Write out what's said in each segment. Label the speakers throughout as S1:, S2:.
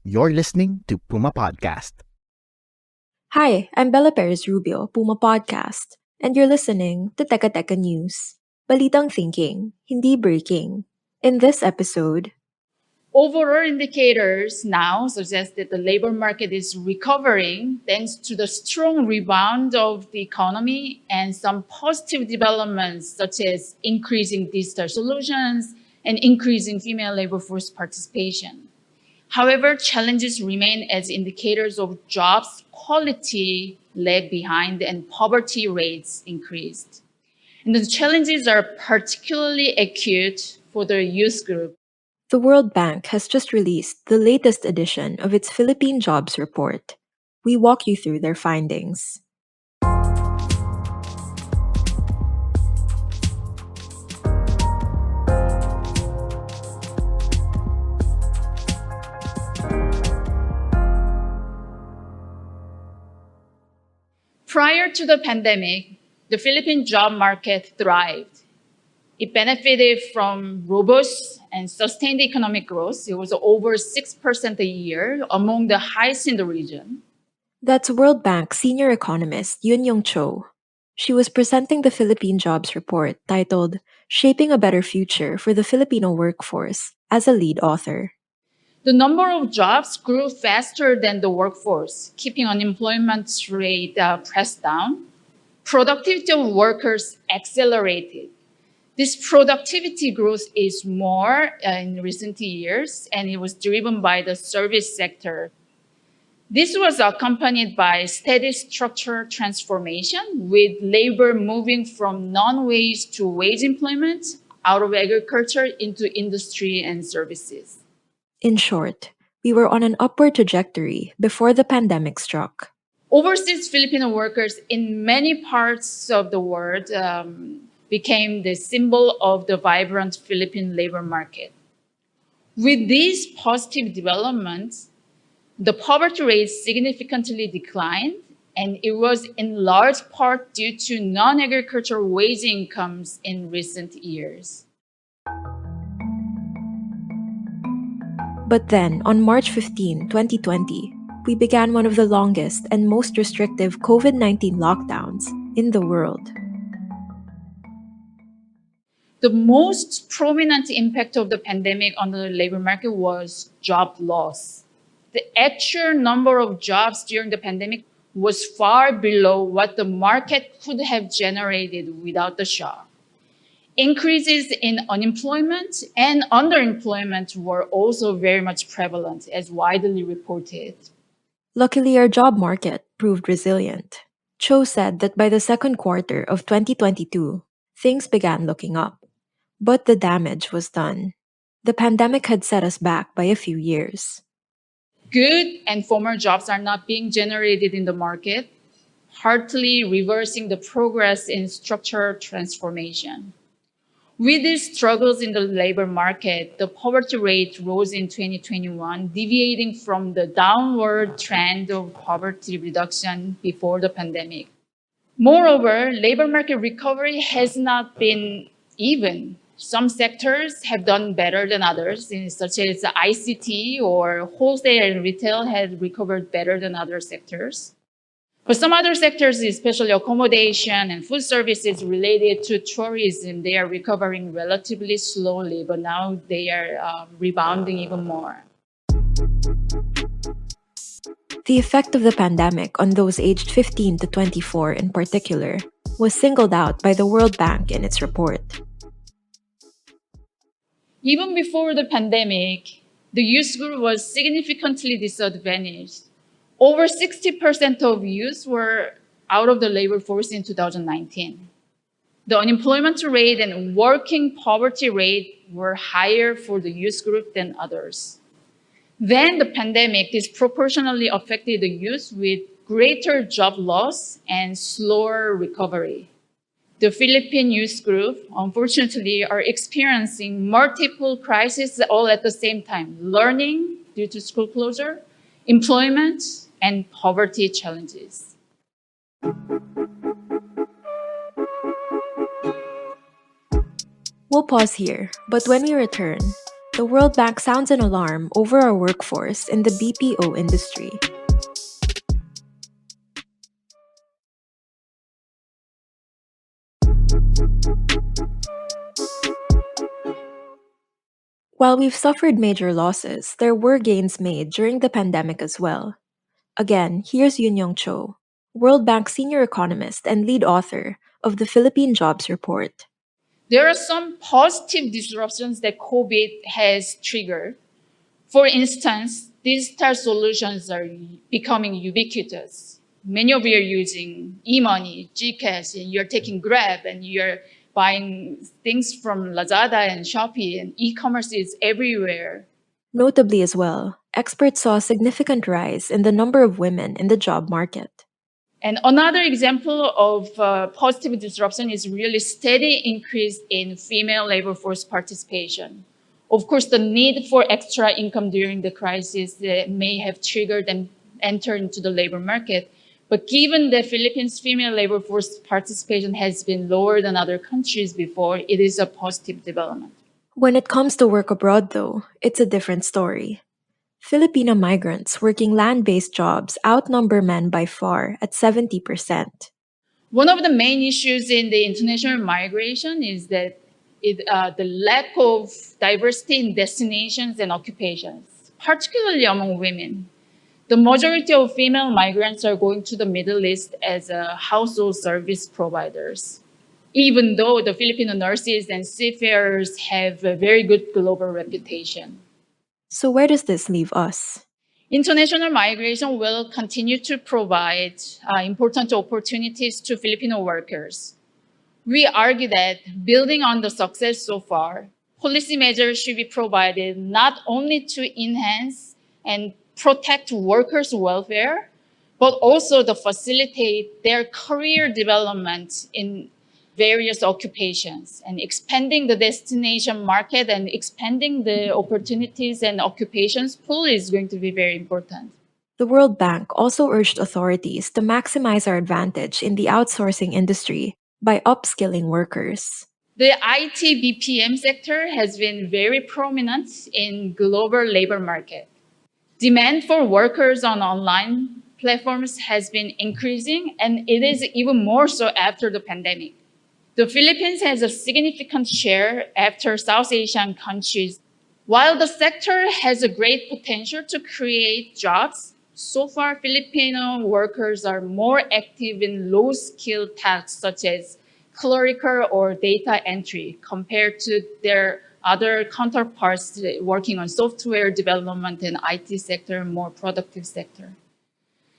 S1: You're listening to Puma Podcast.
S2: Hi, I'm Bella Perez Rubio, Puma Podcast, and you're listening to Teka Teka News. Balitang thinking, hindi breaking. In this episode,
S3: Overall indicators now suggest that the labor market is recovering thanks to the strong rebound of the economy and some positive developments such as increasing digital solutions and increasing female labor force participation. However, challenges remain as indicators of jobs quality lag behind and poverty rates increased. And the challenges are particularly acute for the youth group.
S2: the World Bank has just released the latest edition of its Philippine Jobs Report. We walk you through their findings.
S3: Prior to the pandemic, the Philippine job market thrived. It benefited from robust and sustained economic growth. It was over 6% a year, among the highest in the region.
S2: That's World Bank senior economist Yun Yong Cho. She was presenting the Philippine Jobs Report titled Shaping a Better Future for the Filipino Workforce as a lead author.
S3: The number of jobs grew faster than the workforce, keeping unemployment rate pressed down. Productivity of workers accelerated. This productivity growth is more in recent years, and it was driven by the service sector. This was accompanied by steady structural transformation, with labor moving from non-wage to wage employment out of agriculture into industry and services.
S2: In short, we were on an upward trajectory before the pandemic struck.
S3: Overseas Filipino workers in many parts of the world became the symbol of the vibrant Philippine labor market. With these positive developments, the poverty rate significantly declined, and it was in large part due to non-agricultural wage incomes in recent years.
S2: But then, on March 15, 2020, we began one of the longest and most restrictive COVID-19 lockdowns in the world.
S3: The most prominent impact of the pandemic on the labor market was job loss. The actual number of jobs during the pandemic was far below what the market could have generated without the shock. Increases in unemployment and underemployment were also very much prevalent, as widely reported.
S2: Luckily, our job market proved resilient. Cho said that by the second quarter of 2022, things began looking up. But the damage was done. The pandemic had set us back by a few years.
S3: Good and former jobs are not being generated in the market, partly reversing the progress in structural transformation. With these struggles in the labor market, the poverty rate rose in 2021, deviating from the downward trend of poverty reduction before the pandemic. Moreover, labor market recovery has not been even. Some sectors have done better than others, such as ICT or wholesale and retail have recovered better than other sectors. But some other sectors, especially accommodation and food services related to tourism, they are recovering relatively slowly, but now they are rebounding even more.
S2: The effect of the pandemic on those aged 15 to 24 in particular was singled out by the World Bank in its report.
S3: Even before the pandemic, the youth group was significantly disadvantaged. Over 60% of youth were out of the labor force in 2019. The unemployment rate and working poverty rate were higher for the youth group than others. Then the pandemic disproportionately affected the youth with greater job loss and slower recovery. The Philippine youth group, unfortunately, are experiencing multiple crises all at the same time: learning due to school closure, employment, and poverty challenges.
S2: We'll pause here, but when we return, The World Bank sounds an alarm over our workforce in the BPO industry. While we've suffered major losses, there were gains made during the pandemic as well. Again, here's Yun Cho, World Bank senior economist and lead author of the Philippine Jobs Report.
S3: There are some positive disruptions that COVID has triggered. For instance, digital solutions are becoming ubiquitous. Many of you are using e-money, GCash, and you're taking Grab, and you're buying things from Lazada and Shopee, and e-commerce is everywhere.
S2: Notably as well, experts saw a significant rise in the number of women in the job market.
S3: And another example of positive disruption is really steady increase in female labor force participation. Of course, the need for extra income during the crisis may have triggered them enter into the labor market. But given that Philippines' female labor force participation has been lower than other countries before, it is a positive development.
S2: When it comes to work abroad, though, it's a different story. Filipino migrants working land-based jobs outnumber men by far at 70%.
S3: One of the main issues in the international migration is that the lack of diversity in destinations and occupations, particularly among women. The majority of female migrants are going to the Middle East as household service providers, even though the Filipino nurses and seafarers have a very good global reputation.
S2: So where does this leave us?
S3: International migration will continue to provide important opportunities to Filipino workers. We argue that building on the success so far, policy measures should be provided not only to enhance and protect workers' welfare, but also to facilitate their career development in various occupations, and expanding the destination market and expanding the opportunities and occupations pool is going to be very important.
S2: The World Bank also urged authorities to maximize our advantage in the outsourcing industry by upskilling workers.
S3: The IT BPM sector has been very prominent in global labor market. Demand for workers on online platforms has been increasing, and it is even more so after the pandemic. The Philippines has a significant share after South Asian countries. While the sector has a great potential to create jobs, so far Filipino workers are more active in low-skilled tasks such as clerical or data entry compared to their other counterparts working on software development and IT sector, more productive sector.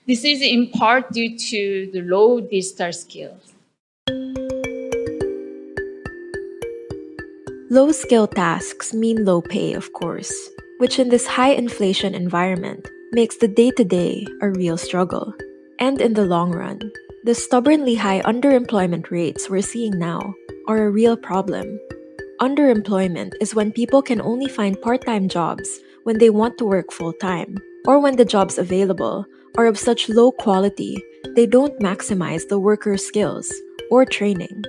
S3: This is in part due to the low digital skills.
S2: Low-skill tasks mean low pay, of course, which in this high-inflation environment makes the day-to-day a real struggle. And in the long run, the stubbornly high underemployment rates we're seeing now are a real problem. Underemployment is when people can only find part-time jobs when they want to work full-time, or when the jobs available are of such low quality they don't maximize the worker's skills or training.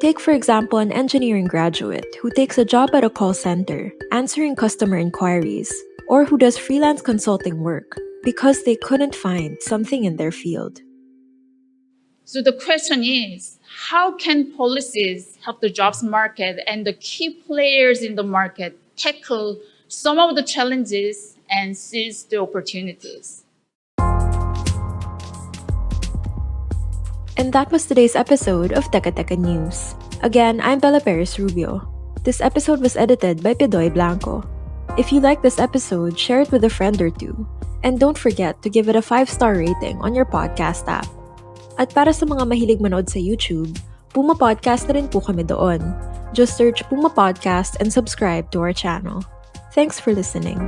S2: Take, for example, an engineering graduate who takes a job at a call center, answering customer inquiries, or who does freelance consulting work because they couldn't find something in their field.
S3: So the question is, how can policies help the jobs market and the key players in the market tackle some of the challenges and seize the opportunities?
S2: And that was today's episode of Teka Teka News. Again, I'm Bella Perez Rubio. This episode was edited by Pidoy Blanco. If you like this episode, share it with a friend or two. And don't forget to give it a 5-star rating on your podcast app. At para sa mga mahilig manood sa YouTube, Puma Podcast na rin po kami doon. Just search Puma Podcast and subscribe to our channel. Thanks for listening.